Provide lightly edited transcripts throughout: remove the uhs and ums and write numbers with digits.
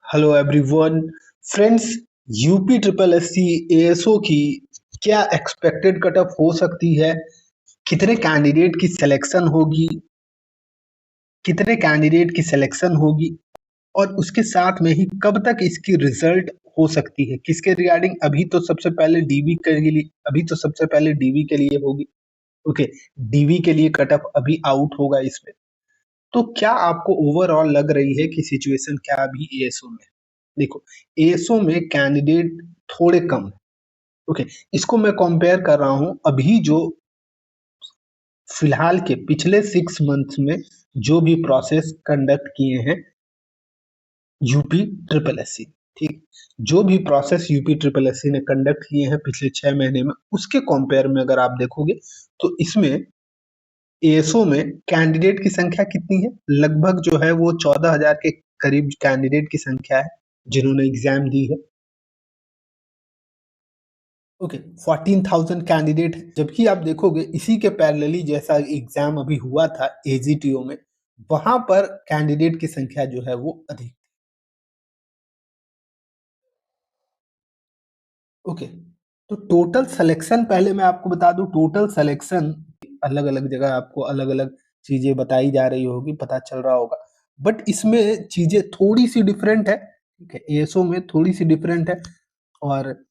Hello everyone friends. UP triple SC ASO की क्या expected cut off हो सकती है? कितने कैंडिडेट की सिलेक्शन होगी? कितने कैंडिडेट की सिलेक्शन होगी और उसके साथ में ही कब तक इसकी रिजल्ट हो सकती है? किसके रिगार्डिंग? अभी तो सबसे पहले डीवी के लिए होगी। ओके, डीवी के लिए कट ऑफ अभी आउट होगा इसमें। तो क्या आपको ओवरऑल लग रही है कि सिचुएशन क्या अभी एएसओ में? देखो, एएसओ में कैंडिडेट थोड़े कम है। ओके, इसको मैं कंपेयर कर रहा हूं अभी जो फिलहाल के पिछले 6 मंथ्स में जो भी प्रोसेस कंडक्ट किए हैं यूपी ट्रिपल एससी। ठीक, जो भी प्रोसेस यूपी ट्रिपल एससी ने कंडक्ट किए हैं पिछले 6 महीने में, उसके कंपेयर में अगर आप देखोगे तो इसमें एएसओ में कैंडिडेट की संख्या कितनी है? लगभग जो है वो 14,000 के करीब कैंडिडेट की संख्या है जिन्होंने एग्जाम दी है। ओके, 14,000 कैंडिडेट है। जबकि आप देखोगे इसी के पैरेलली जैसा एग्जाम अभी हुआ था एजीटीओ में, वहां पर कैंडिडेट की संख्या जो है वो अधिक। ओके, तो टोटल सिलेक्शन पहले मैं आपको बता दूं, टोटल सिलेक्शन अलग अलग जगह आपको अलग अलग चीजें बताई जा रही होगी, पता चल रहा होगा, बट इसमें चीजें थोड़ी सी डिफरेंट है। ठीक है, एएसओ में थोड़ी सी डिफरेंट है। और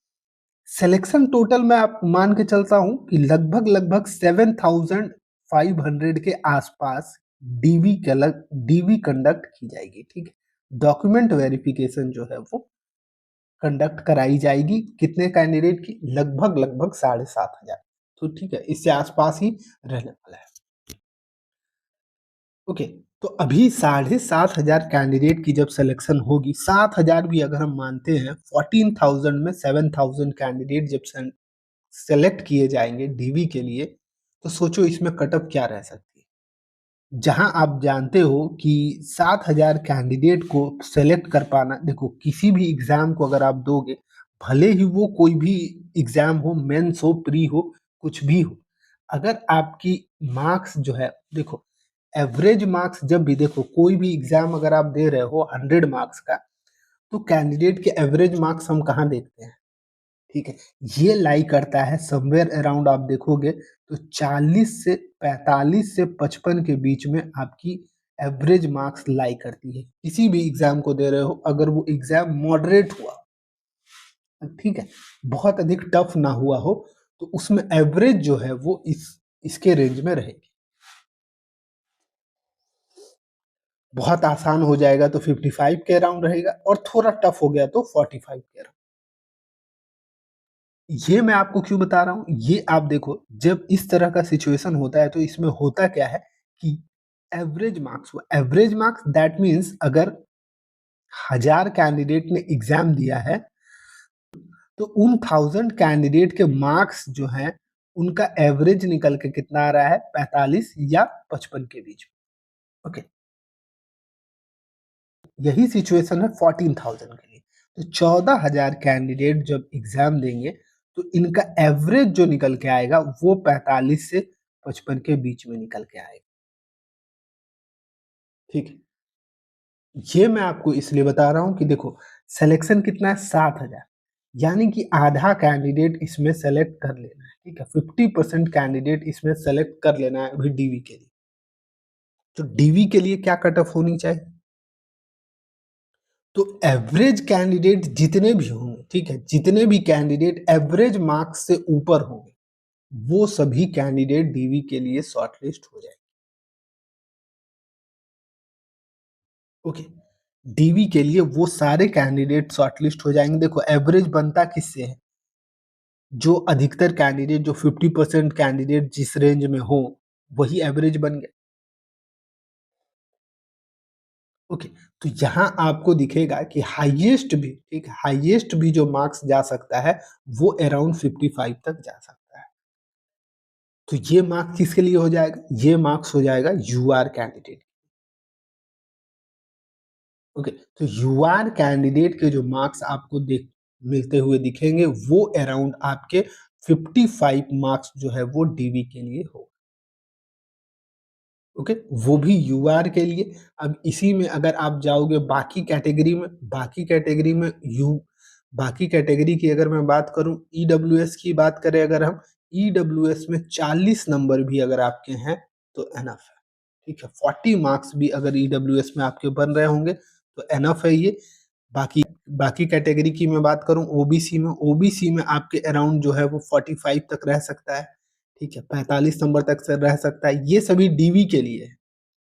सिलेक्शन टोटल मैं आप मान के चलता हूं कि लगभग लगभग 7,500 के आसपास डीवी कंडक्ट की जाएगी। ठीक है, डॉक्यूमेंट वेरिफिकेशन जो है वो कंडक्ट कराई जाएगी। कितने कैंडिडेट की? लगभग लगभग 7,500। तो ठीक है, इससे आसपास ही रहने वाला है। ओके, तो अभी 7,500 कैंडिडेट की जब सिलेक्शन होगी, 7,000 भी अगर हम मानते हैं, 14,000 में 7,000 कैंडिडेट जब सेलेक्ट किए जाएंगे डीवी के लिए, तो सोचो इसमें कटअप क्या रह सकती है। जहां आप जानते हो कि 7,000 कैंडिडेट को सेलेक्ट कर पाना, देखो किसी भी एग्जाम को अगर आप दोगे, भले ही वो कोई भी एग्जाम हो, मेंस हो, प्री हो, कुछ भी हो, अगर आपकी मार्क्स जो है, देखो एवरेज मार्क्स, जब भी देखो कोई भी एग्जाम अगर आप दे रहे हो 100 मार्क्स का, तो कैंडिडेट के एवरेज मार्क्स हम कहाँ देखते हैं? ठीक है, ये लाई करता है समवेयर अराउंड, आप देखोगे तो 45 से 55 के बीच में आपकी एवरेज मार्क्स लाई करती है। किसी भी एग्जाम को दे रहे हो, अगर वो एग्जाम मॉडरेट हुआ, ठीक है, बहुत अधिक टफ ना हुआ हो, तो उसमें एवरेज जो है वो इसके रेंज में रहेगी। बहुत आसान हो जाएगा तो 55 के अराउंड रहेगा, और थोड़ा टफ हो गया तो 45 के अराउंड। ये मैं आपको क्यों बता रहा हूँ, ये आप देखो, जब इस तरह का सिचुएशन होता है तो इसमें होता क्या है कि एवरेज मार्क्स, वो एवरेज मार्क्स दैट मीन्स अगर 1,000 कैंडिडेट ने एग्जाम दिया है, तो उन 1,000 कैंडिडेट के मार्क्स जो हैं उनका एवरेज निकल के कितना आ रहा है? 45 या 55 के बीच में। ओके, यही सिचुएशन है 14,000 के लिए। तो 14,000 कैंडिडेट जब एग्जाम देंगे, तो इनका एवरेज जो निकल के आएगा वो 45 से 55 के बीच में निकल के आएगा। ठीक है, ये मैं आपको इसलिए बता रहा हूं कि देखो सिलेक्शन कितना है? 7,000, यानी कि आधा कैंडिडेट इसमें सेलेक्ट कर लेना है। ठीक है, 50% कैंडिडेट इसमें सेलेक्ट कर लेना है अभी डीवी के लिए। तो डीवी के लिए क्या कट ऑफ होनी चाहिए? तो एवरेज कैंडिडेट जितने भी होंगे, ठीक है, जितने भी कैंडिडेट एवरेज मार्क्स से ऊपर होंगे, वो सभी कैंडिडेट डीवी के लिए शॉर्टलिस्ट हो जाएंगे। ओके, डीवी के लिए वो सारे कैंडिडेट शॉर्टलिस्ट हो जाएंगे। देखो एवरेज बनता किससे है? जो अधिकतर कैंडिडेट, जो 50% कैंडिडेट जिस रेंज में हो, वही एवरेज बन गया। ओके, तो यहां आपको दिखेगा कि हाईएस्ट भी, ठीक, हाईएस्ट भी जो मार्क्स जा सकता है वो अराउंड 55 तक जा सकता है। तो ये मार्क्स किसके लिए हो जाएगा? ये मार्क्स हो जाएगा यूआर कैंडिडेट। ओके, तो यूआर कैंडिडेट के जो मार्क्स आपको देख मिलते हुए दिखेंगे, वो अराउंड आपके 55 मार्क्स जो है वो डीवी के लिए हो। ओके, वो भी यूआर के लिए। अब इसी में अगर आप जाओगे बाकी कैटेगरी की अगर मैं बात करूँ, ईडब्ल्यूएस की बात करें अगर हम, ईडब्ल्यूएस में 40 नंबर भी अगर आपके हैं तो एनफ है, ठीक है। 40 मार्क्स भी अगर ईडब्ल्यूएस में आपके बन रहे होंगे तो एनफ है ये। बाकी बाकी कैटेगरी की मैं बात करूं, ओबीसी में आपके अराउंड जो है वो 45 तक रह सकता है, ठीक है, 45 नंबर तक से रह सकता है। ये सभी डीवी के लिए है।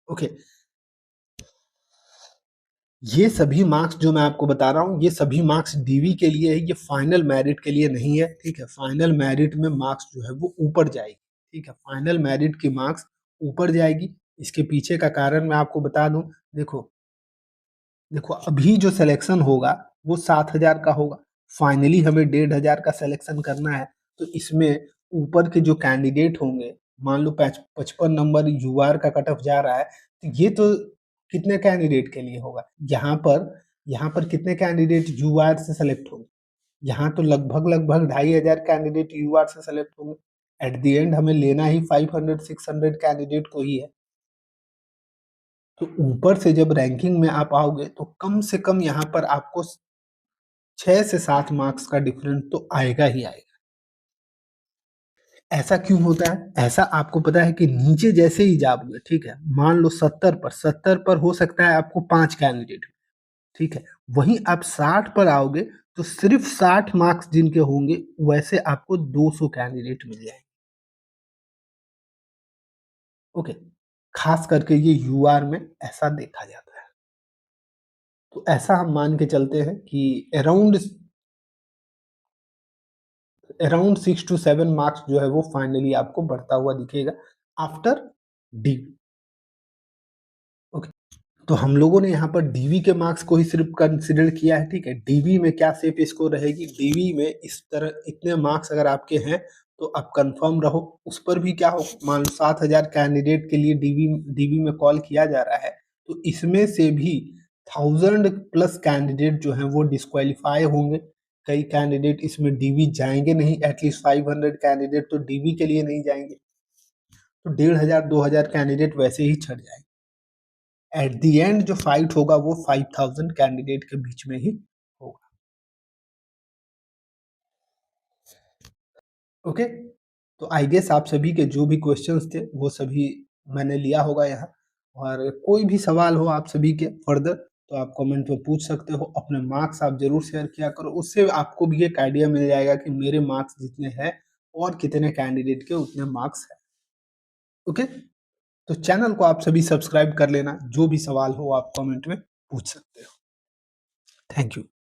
ओके, ये सभी मार्क्स जो मैं आपको बता रहा हूँ, ये सभी मार्क्स डीवी के लिए है, ये फाइनल मेरिट के लिए नहीं है, ठीक है। फाइनल मेरिट में मार्क्स जो है वो ऊपर जाएगी, ठीक है। फाइनल मेरिट की मार्क्स ऊपर जाएगी। इसके पीछे का कारण मैं आपको बता दूं। देखो देखो अभी जो सिलेक्शन होगा वो 7,000 का होगा। फाइनली हमें 1,500 का सिलेक्शन करना है। तो इसमें ऊपर के जो कैंडिडेट होंगे, मान लो 55 नंबर यूआर का कट ऑफ जा रहा है, तो ये तो कितने कैंडिडेट के लिए होगा? यहाँ पर कितने कैंडिडेट यूआर से सेलेक्ट होंगे? यहाँ तो लगभग लगभग 2,500 कैंडिडेट यूआर से सेलेक्ट होंगे। एट द एंड हमें लेना ही 500-600 कैंडिडेट को ही है। तो ऊपर से जब रैंकिंग में आप आओगे तो कम से कम यहाँ पर आपको 6 से 7 मार्क्स का डिफरेंस तो आएगा ही आएगा। ऐसा क्यों होता है? ऐसा आपको पता है कि नीचे जैसे ही जाओगे, ठीक है, मान लो 70 पर हो सकता है आपको 5 कैंडिडेट, ठीक है। वहीं आप 60 पर आओगे तो सिर्फ 60 मार्क्स जिनके होंगे वैसे आपको 200 कैंडिडेट मिल जाएंगे। ओके, खास करके ये यूआर में ऐसा देखा जाता है। तो ऐसा हम मान के चलते हैं कि अराउंड 6 to 7 मार्क्स जो है वो फाइनली आपको बढ़ता हुआ दिखेगा आफ्टर डी। ओके, तो हम लोगों ने यहाँ पर डीवी के मार्क्स को ही सिर्फ कंसिडर किया है, ठीक है। डीवी में क्या सेफ स्कोर रहेगी, डीवी में इस तरह इतने मार्क्स अगर आपके हैं तो आप कंफर्म रहो। उस पर भी क्या हो, मान लो 7,000 कैंडिडेट के लिए डीवी में कॉल किया जा रहा है, तो इसमें से भी 1,000+ कैंडिडेट जो हैं वो डिस्क्वालीफाई होंगे। कई कैंडिडेट इसमें डीवी जाएंगे नहीं, एटलीस्ट 500 कैंडिडेट तो डीवी के लिए नहीं जाएंगे। तो 1,500-2,000 कैंडिडेट वैसे ही छट जाएंगे। एट द एंड जो फाइट होगा वो 5,000 कैंडिडेट के बीच में ही होगा। ओके, तो आई गेस आप सभी के जो भी क्वेश्चंस थे वो सभी मैंने लिया होगा यहाँ। और कोई भी सवाल हो आप सभी के फर्दर तो आप कमेंट में पूछ सकते हो। अपने मार्क्स आप जरूर शेयर किया करो, उससे आपको भी एक आइडिया मिल जाएगा कि मेरे मार्क्स जितने हैं और कितने कैंडिडेट के उतने मार्क्स हैं। ओके, तो चैनल को आप सभी सब्सक्राइब कर लेना। जो भी सवाल हो आप कमेंट में पूछ सकते हो। Thank you.